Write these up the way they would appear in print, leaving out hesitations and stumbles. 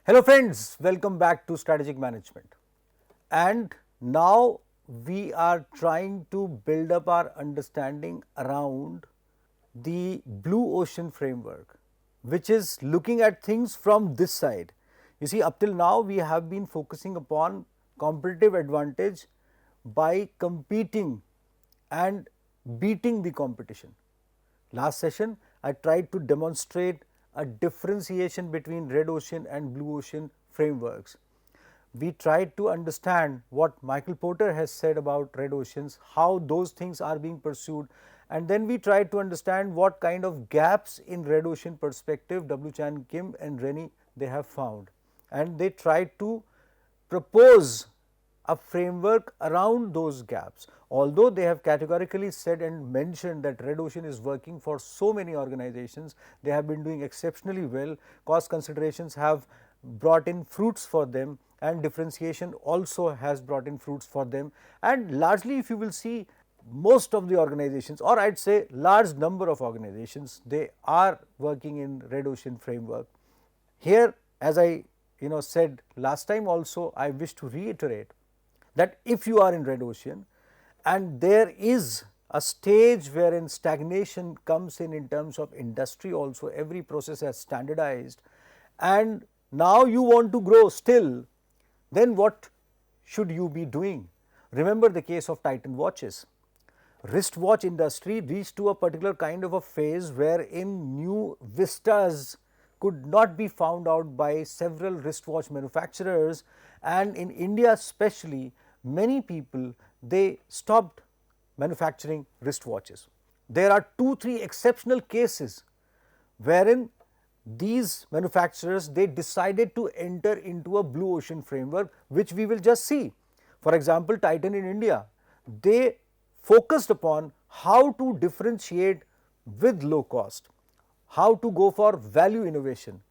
Hello friends, welcome back to Strategic Management. And now we are trying to build up our understanding around the blue ocean framework, which is looking at things from this side. You see, up till now we have been focusing upon competitive advantage by competing and beating the competition. Last session, I tried to demonstrate a differentiation between red ocean and blue ocean frameworks. We tried to understand what Michael Porter has said about red oceans, how those things are being pursued, and then we tried to understand what kind of gaps in red ocean perspective W. Chan Kim and Renee they have found, and they tried to propose a framework around those gaps. Although they have categorically said and mentioned that red ocean is working for so many organizations, they have been doing exceptionally well, cost considerations have brought in fruits for them, and differentiation also has brought in fruits for them, and largely if you will see, most of the organizations, or I would say large number of organizations, they are working in red ocean framework. Here, as I said last time also, I wish to reiterate that if you are in red ocean and there is a stage wherein stagnation comes in terms of industry also, every process has standardized, and now you want to grow still, then what should you be doing? Remember the case of Titan watches. Wristwatch industry reached to a particular kind of a phase wherein new vistas could not be found out by several wristwatch manufacturers, and in India especially, many people they stopped manufacturing wristwatches. There are 2-3 exceptional cases wherein these manufacturers they decided to enter into a blue ocean framework, which we will just see. For example, Titan in India, they focused upon how to differentiate with low cost, how to go for value innovation.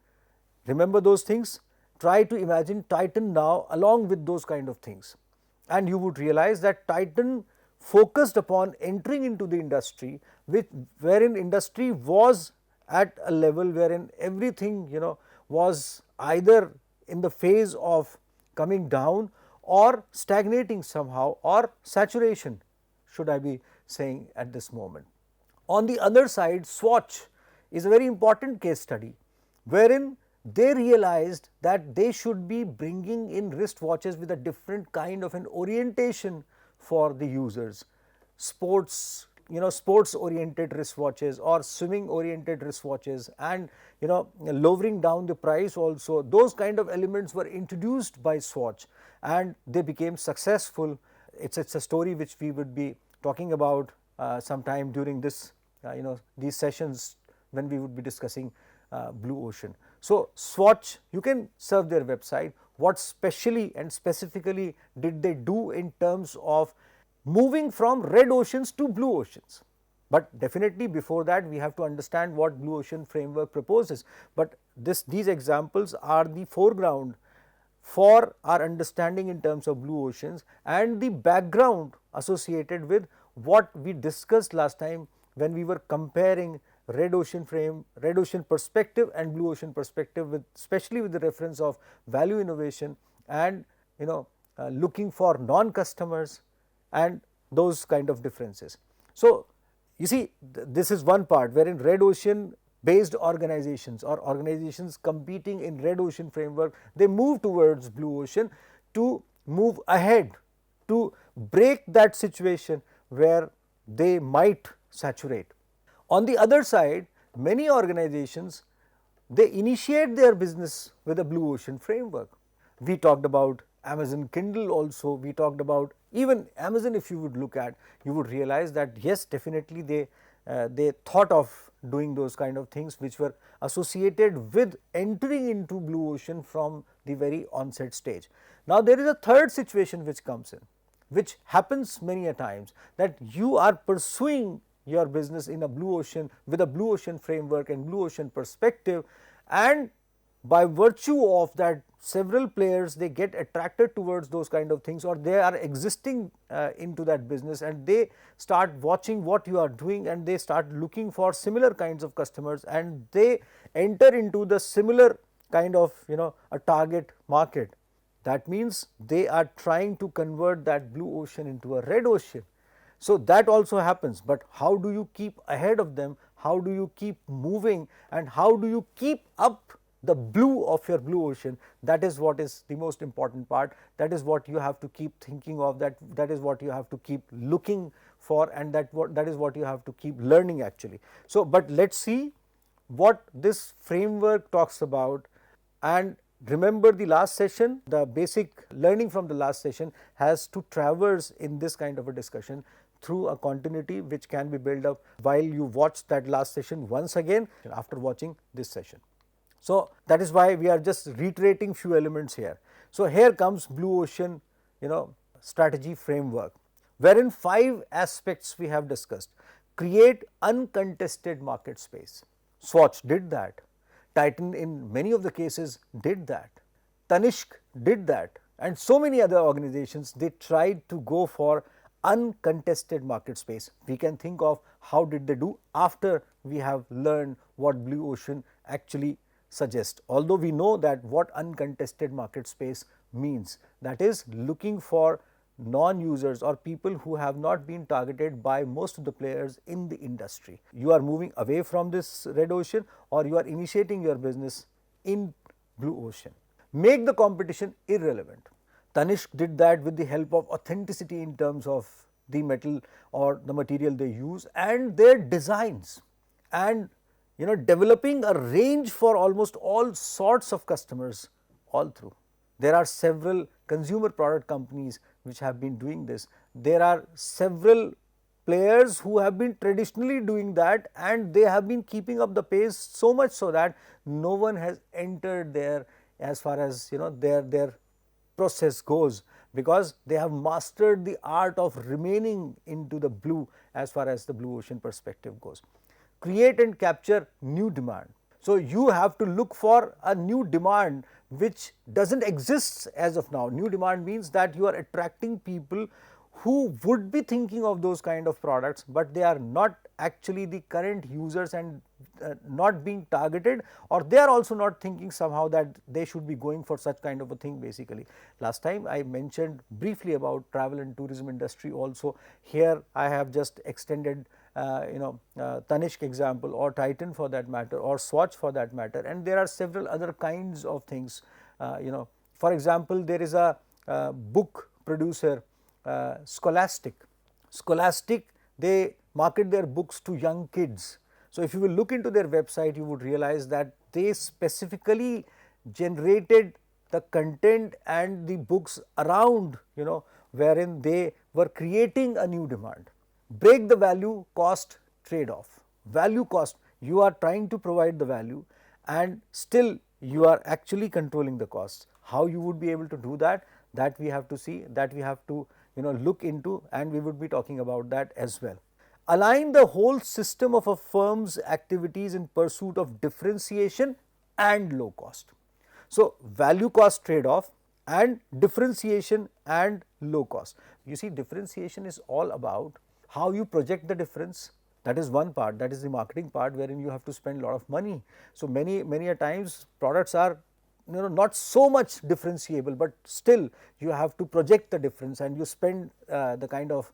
Remember those things? Try to imagine Titan now along with those kind of things, and you would realize that Titan focused upon entering into the industry wherein industry was at a level wherein everything was either in the phase of coming down or stagnating somehow, or saturation should I be saying at this moment. On the other side, Swatch is a very important case study wherein they realized that they should be bringing in wristwatches with a different kind of an orientation for the users. Sports oriented wristwatches or swimming oriented wristwatches, and lowering down the price also, those kind of elements were introduced by Swatch and they became successful. It's a story which we would be talking about sometime during this these sessions when we would be discussing blue ocean. So, Swatch, you can serve their website. What specially and specifically did they do in terms of moving from red oceans to blue oceans? But definitely before that we have to understand what blue ocean framework proposes. But these examples are the foreground for our understanding in terms of blue oceans and the background associated with what we discussed last time when we were comparing red ocean perspective and blue ocean perspective, with especially with the reference of value innovation and looking for non-customers and those kind of differences. So, you see, this is one part wherein red ocean based organizations or organizations competing in red ocean framework, they move towards blue ocean to move ahead, to break that situation where they might saturate. On the other side, many organizations they initiate their business with a blue ocean framework. We talked about Amazon Kindle also, we talked about even Amazon. If you would look at, you would realize that yes, definitely they thought of doing those kind of things which were associated with entering into blue ocean from the very onset stage. Now, there is a third situation which comes in, which happens many a times, that you are pursuing your business in a blue ocean with a blue ocean framework and blue ocean perspective, and by virtue of that several players they get attracted towards those kind of things, or they are existing into that business and they start watching what you are doing and they start looking for similar kinds of customers and they enter into the similar kind of a target market. That means they are trying to convert that blue ocean into a red ocean. So that also happens, but how do you keep ahead of them? How do you keep moving, and how do you keep up the blue of your blue ocean? That is what is the most important part. That is what you have to keep thinking of, that is what you have to keep looking for, and that is what you have to keep learning actually. So but let's see what this framework talks about. And remember the last session, the basic learning from the last session has to traverse in this kind of a discussion through a continuity which can be built up while you watch that last session once again after watching this session. So that is why we are just reiterating few elements here. So here comes blue ocean strategy framework, wherein 5 aspects we have discussed. Create uncontested market space. Swatch did that. Titan in many of the cases did that. Tanishq did that, and so many other organizations, they tried to go for uncontested market space. We can think of how did they do after we have learned what blue ocean actually suggests. Although we know that what uncontested market space means, that is looking for non-users or people who have not been targeted by most of the players in the industry. You are moving away from this red ocean, or you are initiating your business in blue ocean. Make the competition irrelevant. Tanishq did that with the help of authenticity in terms of the metal or the material they use and their designs, and developing a range for almost all sorts of customers all through. There are several consumer product companies which have been doing this. There are several players who have been traditionally doing that, and they have been keeping up the pace so much so that no one has entered there as far as their process goes, because they have mastered the art of remaining into the blue as far as the blue ocean perspective goes. Create and capture new demand. So you have to look for a new demand which doesn't exist as of now. New demand means that you are attracting people who would be thinking of those kind of products, but they are not actually the current users and not being targeted, or they are also not thinking somehow that they should be going for such kind of a thing basically. Last time I mentioned briefly about travel and tourism industry also. Here I have just extended Tanishq example, or Titan for that matter, or Swatch for that matter, and there are several other kinds of things. For example, there is a book producer, Scholastic. Scholastic, they market their books to young kids. So if you will look into their website, you would realize that they specifically generated the content and the books around, wherein they were creating a new demand. Break the value cost trade off. Value cost, you are trying to provide the value and still you are actually controlling the costs. How you would be able to do that, that we have to see, that we have to look into, and we would be talking about that as well. Align the whole system of a firm's activities in pursuit of differentiation and low cost. So value cost trade off and differentiation and low cost. You see, differentiation is all about how you project the difference. That is one part, that is the marketing part, wherein you have to spend a lot of money. So many a times products are not so much differentiable, but still you have to project the difference and you spend the kind of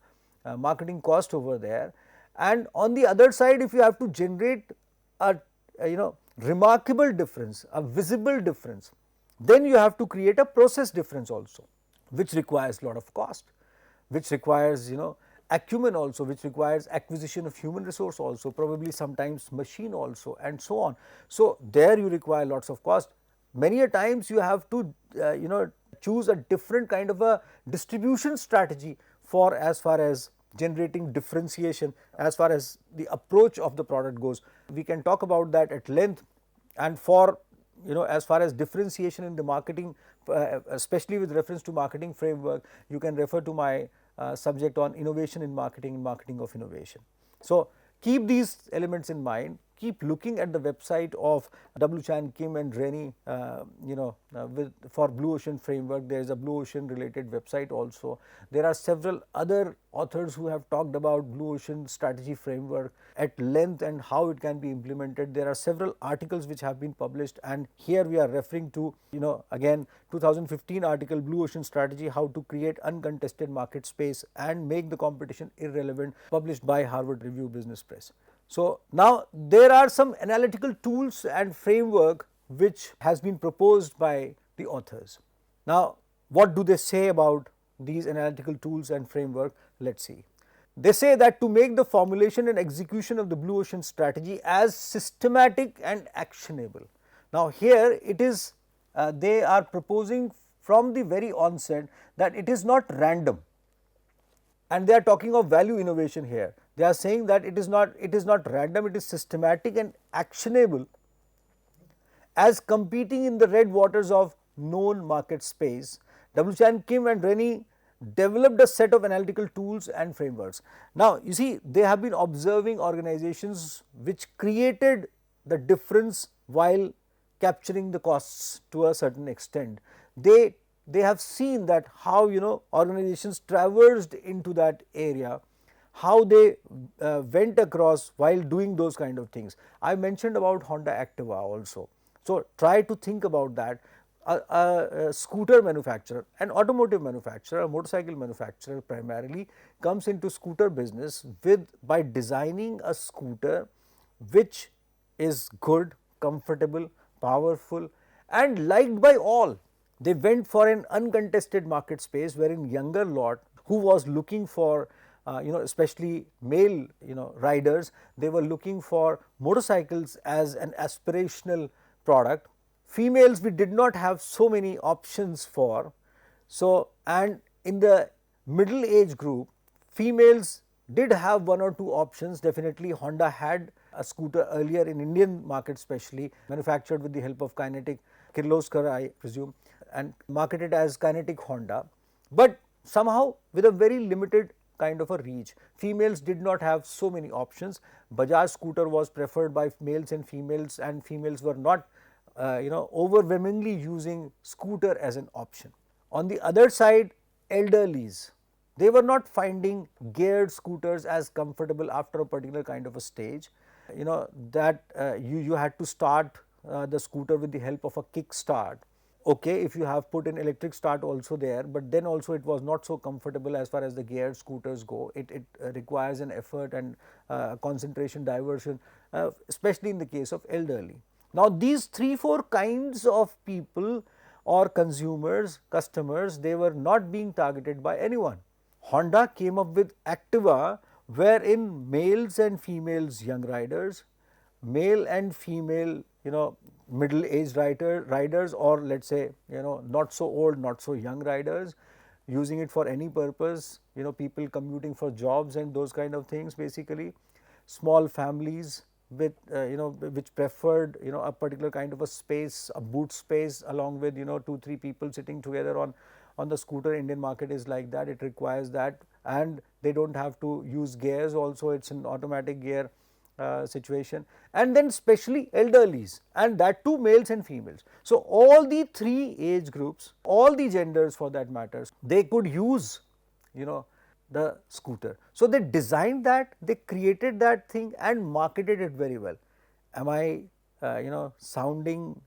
marketing cost over there. And on the other side, if you have to generate a remarkable difference, a visible difference, then you have to create a process difference also, which requires a lot of cost, which requires acumen also, which requires acquisition of human resource also, probably sometimes machine also, and so on. So there you require lots of cost. Many a times you have to choose a different kind of a distribution strategy for as far as generating differentiation, as far as the approach of the product goes. We can talk about that at length. And for as far as differentiation in the marketing, especially with reference to marketing framework, you can refer to my subject on innovation in marketing and marketing of innovation. So keep these elements in mind, keep looking at the website of W. Chan, Kim and Renee, for Blue Ocean framework, there is a Blue Ocean related website also. There are several other authors who have talked about Blue Ocean strategy framework at length and how it can be implemented. There are several articles which have been published, and here we are referring to, again 2015 article, Blue Ocean strategy, how to create uncontested market space and make the competition irrelevant, published by Harvard Review Business Press. So now there are some analytical tools and framework which has been proposed by the authors. Now what do they say about these analytical tools and framework? Let's see. They say that to make the formulation and execution of the Blue Ocean strategy as systematic and actionable. Now here it is, they are proposing from the very onset that it is not random, and they are talking of value innovation here. They are saying that it is not random, it is systematic and actionable as competing in the red waters of known market space. W. Chan, Kim and Renee developed a set of analytical tools and frameworks. Now you see, they have been observing organizations which created the difference while capturing the costs to a certain extent. They have seen that how organizations traversed into that area, how they went across while doing those kind of things. I mentioned about Honda Activa also. So try to think about that. A scooter manufacturer, an automotive manufacturer, a motorcycle manufacturer primarily comes into scooter business by designing a scooter which is good, comfortable, powerful and liked by all. They went for an uncontested market space wherein younger lot who was looking for especially male riders, they were looking for motorcycles as an aspirational product. Females we did not have so many options for. So, and in the middle age group, females did have one or two options. Definitely Honda had a scooter earlier in Indian market, especially manufactured with the help of Kinetic, Kirloskar I presume, and marketed as Kinetic Honda, but somehow with a very limited kind of a reach. Females did not have so many options. Bajaj scooter was preferred by males and females were not overwhelmingly using scooter as an option. On the other side, elderlies, they were not finding geared scooters as comfortable after a particular kind of a stage. That you had to start the scooter with the help of a kick start. Okay, if you have put an electric start also there, but then also it was not so comfortable as far as the geared scooters go. It requires an effort and concentration diversion, especially in the case of elderly. Now these 3-4 kinds of people or consumers, customers, they were not being targeted by anyone. Honda came up with Activa, wherein males and females young riders, male and female middle aged riders, or let us say not so old, not so young riders, using it for any purpose, people commuting for jobs and those kind of things, basically small families with which preferred a particular kind of a space, a boot space, along with 2-3 people sitting together on the scooter. Indian market is like that, it requires that, and they do not have to use gears also, it is an automatic gear situation, and then especially elderlies, and that too males and females. So all the 3 age groups, all the genders for that matter, they could use the scooter. So they designed that, they created that thing and marketed it very well. Am I sounding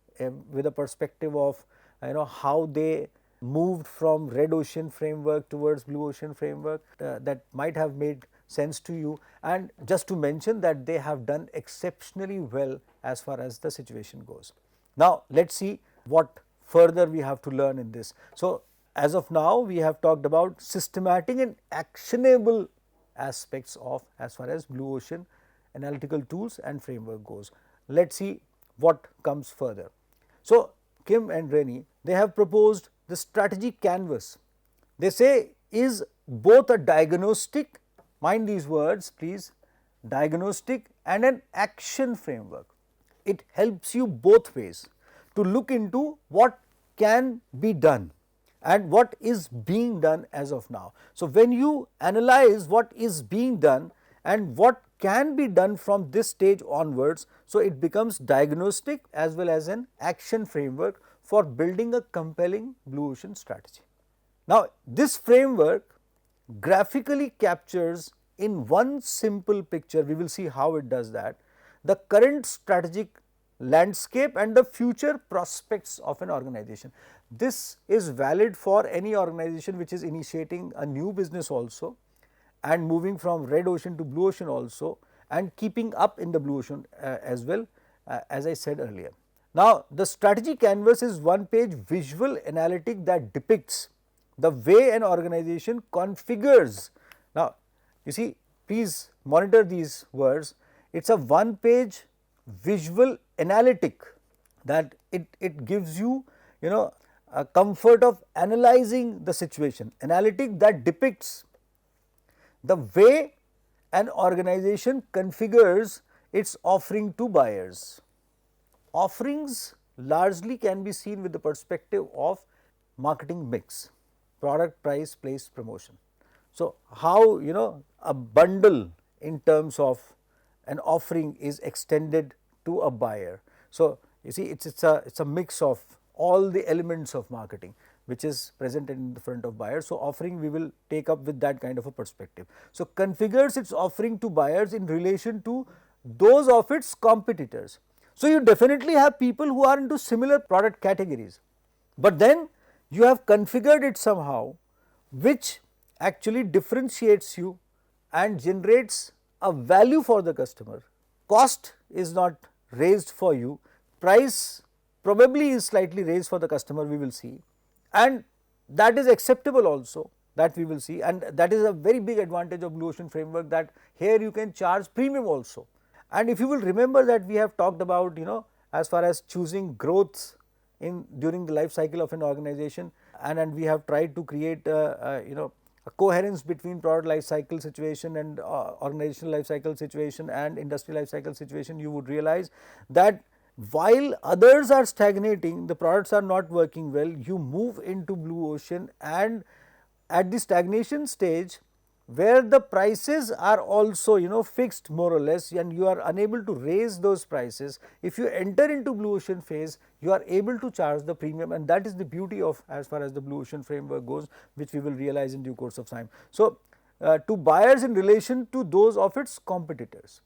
with a perspective of how they moved from red ocean framework towards blue ocean framework? That might have made sense to you, and just to mention that they have done exceptionally well as far as the situation goes. Now let us see what further we have to learn in this. So as of now we have talked about systematic and actionable aspects of as far as blue ocean analytical tools and framework goes. Let us see what comes further. So Kim and Renee, they have proposed the strategy canvas. They say is both a diagnostic, mind these words please, diagnostic and an action framework. It helps you both ways to look into what can be done and what is being done as of now. So when you analyze what is being done and what can be done from this stage onwards. So, it becomes diagnostic as well as an action framework for building a compelling blue ocean strategy. Now, this framework graphically captures in one simple picture, we will see how it does that, the current strategic landscape and the future prospects of an organization. This is valid for any organization which is initiating a new business also, and moving from red ocean to blue ocean also, and keeping up in the blue ocean as well, as I said earlier. Now, the strategy canvas is one page visual analytic that depicts the way an organization configures. Now, you see, please monitor these words. It is a one page visual analytic that it gives you, a comfort of analyzing the situation. Analytic that depicts the way an organization configures its offering to buyers. Offerings largely can be seen with the perspective of marketing mix, product, price, place, promotion. So, how a bundle in terms of an offering is extended to a buyer. So, you see, it's a mix of all the elements of marketing which is presented in the front of buyers. So, offering we will take up with that kind of a perspective. So, configures its offering to buyers in relation to those of its competitors. So, you definitely have people who are into similar product categories, but then you have configured it somehow which actually differentiates you and generates a value for the customer. Cost is not raised for you, price probably is slightly raised for the customer, we will see, and that is acceptable also, that we will see, and that is a very big advantage of blue ocean framework, that here you can charge premium also. And if you will remember that we have talked about, as far as choosing growth in during the life cycle of an organization, and we have tried to create a coherence between product life cycle situation and organizational life cycle situation and industry life cycle situation, you would realize that while others are stagnating, the products are not working well, you move into blue ocean, and at the stagnation stage where the prices are also fixed more or less, and you are unable to raise those prices, if you enter into blue ocean phase, you are able to charge the premium, and that is the beauty of as far as the blue ocean framework goes, which we will realize in due course of time. So, to buyers in relation to those of its competitors,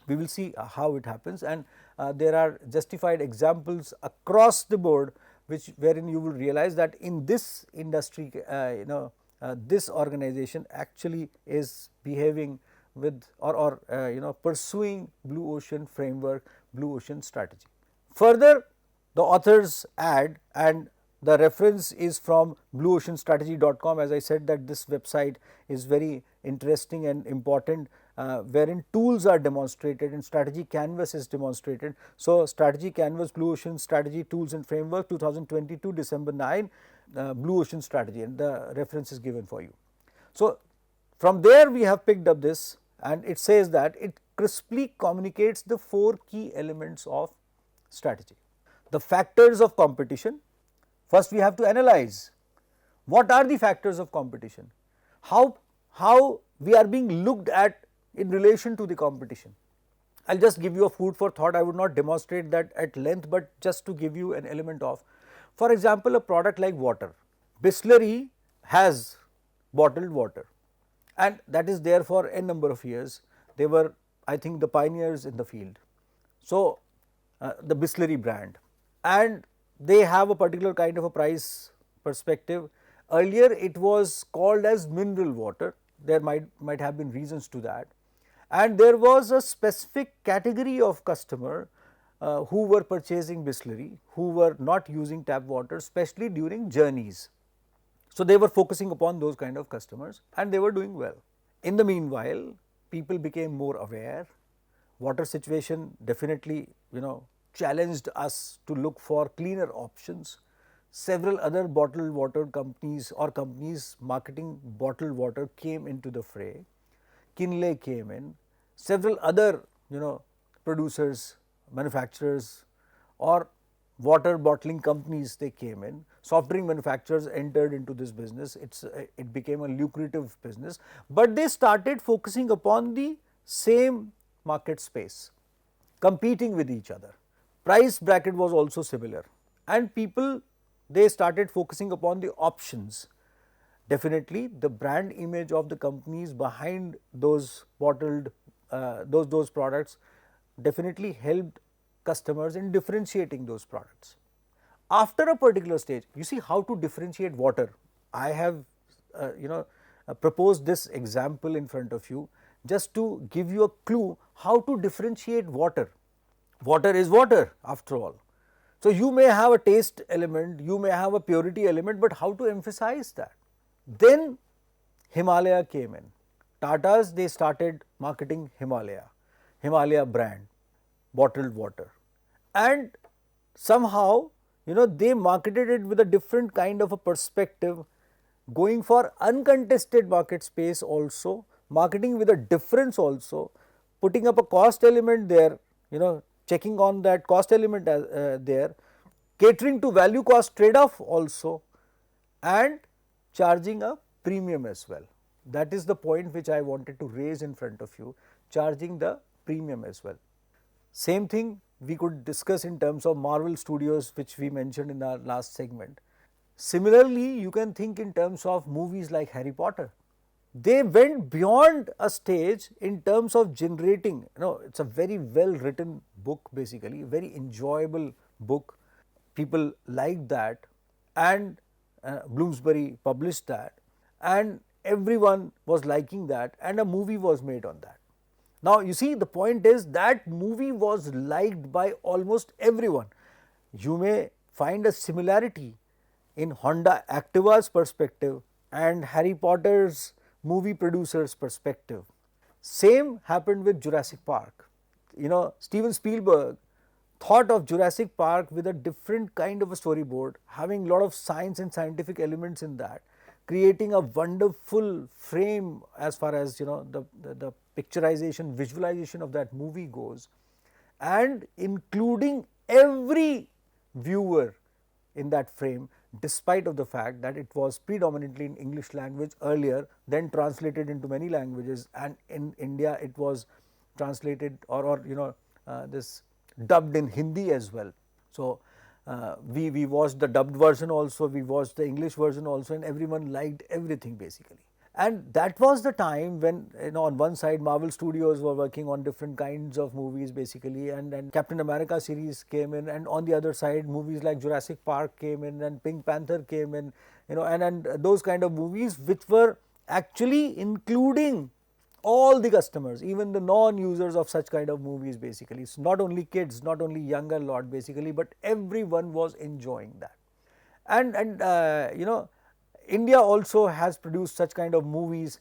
we will see how it happens, and there are justified examples across the board which wherein you will realize that in this industry this organization actually is behaving with or pursuing blue ocean framework, blue ocean strategy. Further, the authors add, and the reference is from blueoceanstrategy.com. As I said that this website is very interesting and important, wherein tools are demonstrated and strategy canvas is demonstrated. So, strategy canvas, blue ocean strategy tools and framework 2022 December 9, blue ocean strategy, and the reference is given for you. So, from there we have picked up this, and it says that it crisply communicates the 4 key elements of strategy. The factors of competition. First we have to analyze what are the factors of competition, how we are being looked at in relation to the competition. I will just give you a food for thought, I would not demonstrate that at length, but just to give you an element of, for example, a product like water. Bisleri has bottled water, and that is there for n number of years. They were, I think, the pioneers in the field. So, the Bisleri brand, and they have a particular kind of a price perspective. Earlier it was called as mineral water, there might have been reasons to that, and there was a specific category of customer who were purchasing Bisleri, who were not using tap water, especially during journeys. So, they were focusing upon those kind of customers, and they were doing well. In the meanwhile, people became more aware. Water situation definitely challenged us to look for cleaner options. Several other bottled water companies or companies marketing bottled water came into the fray. Kinley came in, several other producers, manufacturers or water bottling companies, they came in. Soft drink manufacturers entered into this business, it became a lucrative business, but they started focusing upon the same market space, competing with each other. Price bracket was also similar, and people, they started focusing upon the options. Definitely the brand image of the companies behind those bottled those products definitely helped customers in differentiating those products. After a particular stage, you see how to differentiate water. I have proposed this example in front of you just to give you a clue how to differentiate water. Water is water after all. So, you may have a taste element, you may have a purity element, but how to emphasize that? Then Himalaya came in. Tatas, they started marketing Himalaya brand, bottled water, and somehow they marketed it with a different kind of a perspective, going for uncontested market space also, marketing with a difference also, putting up a cost element there, checking on that cost element there, catering to value cost trade off also, and charging a premium as well. That is the point which I wanted to raise in front of you, charging the premium as well. Same thing we could discuss in terms of Marvel Studios, which we mentioned in our last segment. Similarly, you can think in terms of movies like Harry Potter. They went beyond a stage in terms of generating, it's a very well written book, basically, very enjoyable book. People liked that, and Bloomsbury published that, and everyone was liking that, and a movie was made on that. Now, you see, the point is that movie was liked by almost everyone. You may find a similarity in Honda Activa's perspective and Harry Potter's movie producer's perspective. Same happened with Jurassic Park. Steven Spielberg thought of Jurassic Park with a different kind of a storyboard, having a lot of science and scientific elements in that, creating a wonderful frame as far as the picturization, visualization of that movie goes, and including every viewer in that frame, despite of the fact that it was predominantly in English language earlier, then translated into many languages, and in India it was translated or this dubbed in Hindi as well. So, we watched the dubbed version also, we watched the English version also, and everyone liked everything basically. And that was the time when on one side Marvel Studios were working on different kinds of movies basically, and Captain America series came in, and on the other side movies like Jurassic Park came in, and Pink Panther came in, and those kind of movies which were actually including all the customers, even the non-users of such kind of movies basically. It's not only kids, not only younger lot basically, but everyone was enjoying that. And India also has produced such kind of movies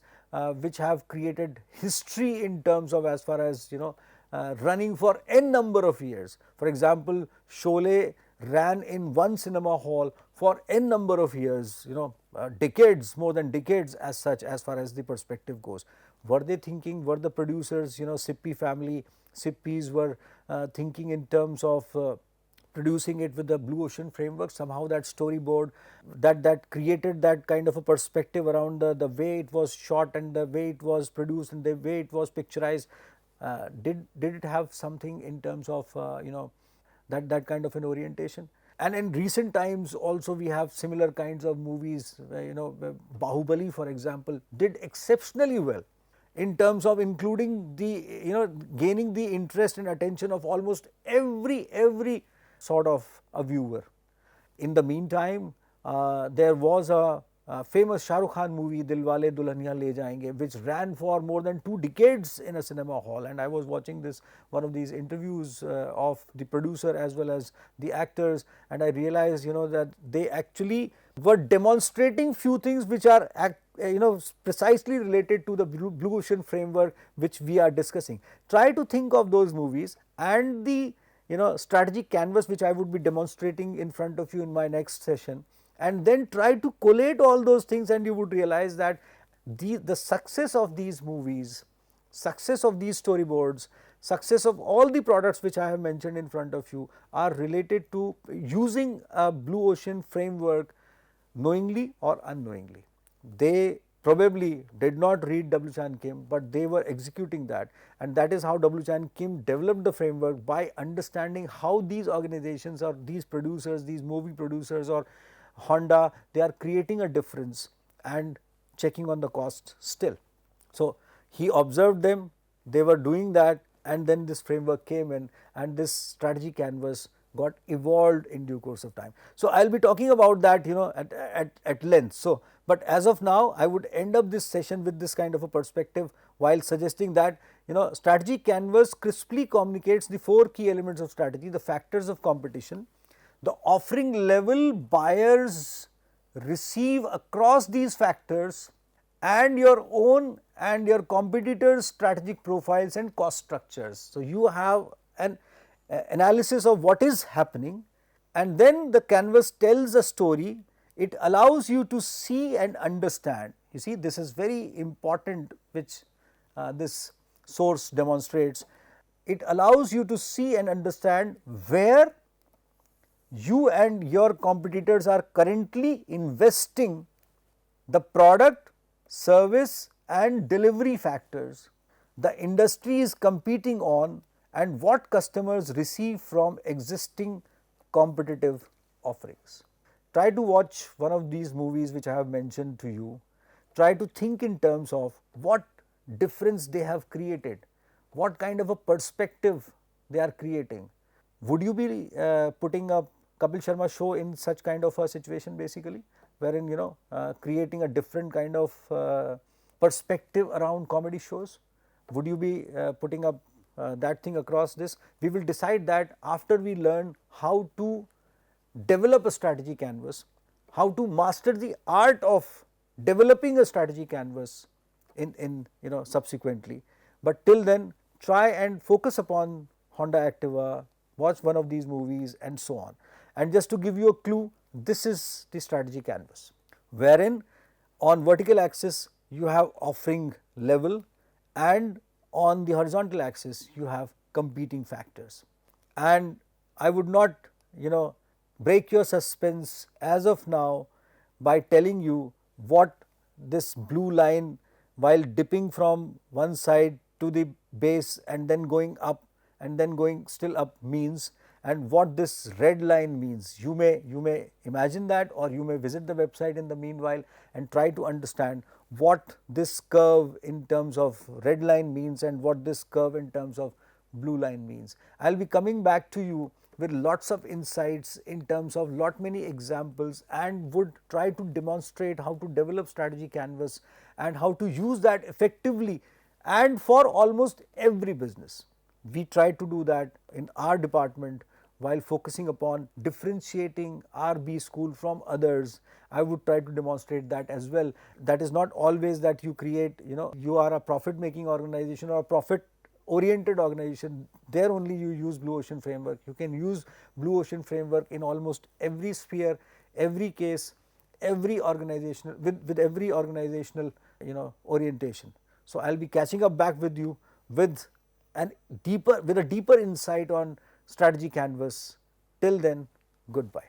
which have created history in terms of as far as running for n number of years. For example, Sholay ran in one cinema hall for n number of years, decades, more than decades as such, as far as the perspective goes. Were they thinking, were the producers, Sippy family, Sippis were thinking in terms of producing it with the Blue Ocean framework, somehow that storyboard that created that kind of a perspective around the way it was shot and the way it was produced and the way it was picturized, did it have something in terms of that kind of an orientation? And in recent times also we have similar kinds of movies, Bahubali for example did exceptionally well in terms of including the gaining the interest and attention of almost every sort of a viewer. In the meantime, there was a famous Shah Rukh Khan movie Dilwale Dulhaniya Le Jayenge, which ran for more than 2 decades in a cinema hall, and I was watching one of these interviews of the producer as well as the actors, and I realized that they actually were demonstrating few things which are precisely related to the Blue Ocean framework which we are discussing. Try to think of those movies and the strategic canvas which I would be demonstrating in front of you in my next session, and then try to collate all those things, and you would realize that the success of these movies, success of these storyboards, success of all the products which I have mentioned in front of you are related to using a Blue Ocean framework knowingly or unknowingly. They probably did not read W. Chan Kim, but they were executing that, and that is how W. Chan Kim developed the framework, by understanding how these organizations or these producers, these movie producers or Honda, they are creating a difference and checking on the cost still. So, he observed them, they were doing that, and then this framework came in, and this strategy canvas got evolved in due course of time. So, I will be talking about that, at length. So, but as of now, I would end up this session with this kind of a perspective, while suggesting that strategy canvas crisply communicates the 4 key elements of strategy: the factors of competition, the offering level buyers receive across these factors, and your own and your competitors' strategic profiles and cost structures. So, you have an analysis of what is happening, and then the canvas tells a story. It allows you to see and understand. You see, this is very important, which this source demonstrates. It allows you to see and understand where you and your competitors are currently investing the product, service and delivery factors the industry is competing on, and what customers receive from existing competitive offerings. Try to watch one of these movies which I have mentioned to you. Try to think in terms of what difference they have created, what kind of a perspective they are creating. Would you be putting up Kapil Sharma show in such kind of a situation, basically, wherein creating a different kind of perspective around comedy shows? Would you be putting up that thing across this? We will decide that after we learn how to develop a strategy canvas, how to master the art of developing a strategy canvas in subsequently. But till then, try and focus upon Honda Activa, watch one of these movies and so on. And just to give you a clue, this is the strategy canvas, wherein on vertical axis you have offering level, and on the horizontal axis you have competing factors. And I would not break your suspense as of now by telling you what this blue line, while dipping from one side to the base and then going up and then going still up, means, and what this red line means. You may imagine that, or you may visit the website in the meanwhile and try to understand what this curve in terms of red line means and what this curve in terms of blue line means. I will be coming back to you with lots of insights in terms of lot many examples, and would try to demonstrate how to develop strategy canvas and how to use that effectively and for almost every business. We try to do that in our department while focusing upon differentiating our B school from others. I would try to demonstrate that as well. That is not always that you create, you are a profit making organization or a profit oriented organization, there only you use Blue Ocean Framework. You can use Blue Ocean Framework in almost every sphere, every case, every organizational, with every organizational orientation. So, I will be catching up back with you with a deeper insight on strategy canvas. Till then, goodbye.